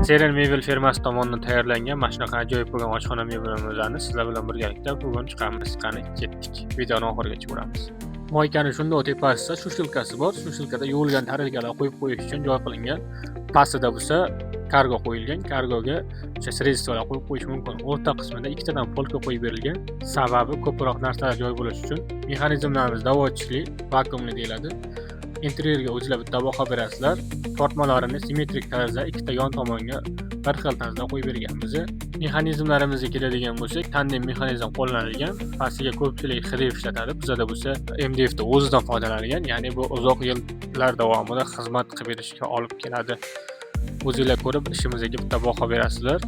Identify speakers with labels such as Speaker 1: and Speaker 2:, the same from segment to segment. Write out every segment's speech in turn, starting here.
Speaker 1: Seren mebel firmasi tomonidan tayyorlangan mana shunaqa ajoyib bo'lgan oshxona mebelimizni sizlar bilan birgalikda bugun chiqamiz. Qani ketdik. Videoni oxirigacha ko'ramiz. Moykani shunday tepasida shushilkasi bor. Shushilkada yuvilgan tarelkalar qo'yib qo'yish uchun joy qilingan. Pastida bo'lsa kargo qo'yilgan. Kargoga o'sha sredstvolar qo'yib qo'yish mumkin. O'rta qismida ikkitadan polka qo'yib berilgan. Sababi ko'proq narsalar joy bo'lishi uchun. Mexanizmlarimiz davochilik, vakuumli deyiladi. Interyerga o'zingizlar bitta baho berasizlar. Tortmalarini simmetrik tarzda ikkita yon tomonga bir xil tarzda qo'yib berganmiz. Mexanizmlarimizga keladigan bo'lsak, tandem mexanizm qo'llanilgan. Pastiga ko'pchilik xrev ishlatadi. Bizda bo'lsa MDF da o'zidan foydalanilgan, ya'ni bu uzoq yillar davomida xizmat qilib berishga olib keladi. O'zingizlar ko'rib ishimizga bitta baho berasizlar.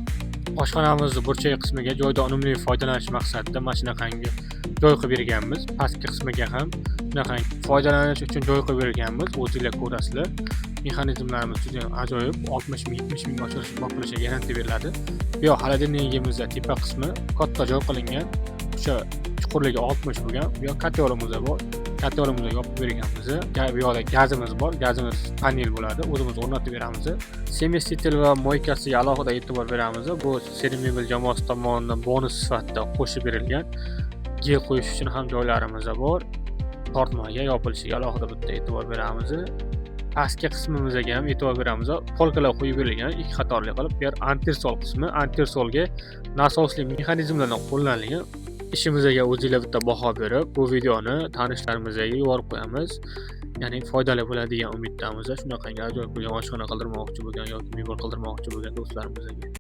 Speaker 1: Oshxonamizni burchak qismiga joyda unumli foydalanish maqsadida mana shunaqangi joy qilib berganmiz. Pastki qismiga ham shunaqangi foydalanish uchun joy qilib berganmiz. O'zingizlar ko'rasizlar. Mexanizmlarimiz juda ajoyib, 60 ming, 70 ming ochilish boqilishiga garantiya beriladi. Bu yoq xolodilnigimizda tepa qismi katta joy qilingan. O'sha chuqurligi 60 bo'lgan. Bu yoq kotelimiz bor. Kotelimizga yopib berganmiz. Bu yoqda gazimiz bor. Gazimiz panel bo'ladi. O'zimiz o'rnatib beramiz. Semestitel va moykasiga alohida e'tibor beramiz. Bu Seren mebel jamoasi tomonidan bonus sifatida qo'shib berilgan. Gel qo'yish uchun ham joylarimiz bor. Tortmaga yopilishiga alohida bitta e'tibor beramiz. Pastki qismimizga ham e'tibor beramiz. Polkalar qo'yib berilgan ikki qatorli qilib. Bu yer antirsol qismi. Antirsolga nasosli mexanizmlardan qo'llanilgan. Ishimizga o'zingizlar bitta baho berib, bu videoni tanishlarimizga yuborib qo'yamiz. Ya'ni foydali bo'ladi degan umiddamiz. Shunaqangi ajoyib bo'lgan oshxona qildirmoqchi bo'lgan yoki mebel qildirmoqchi bo'lgan do'stlarimizga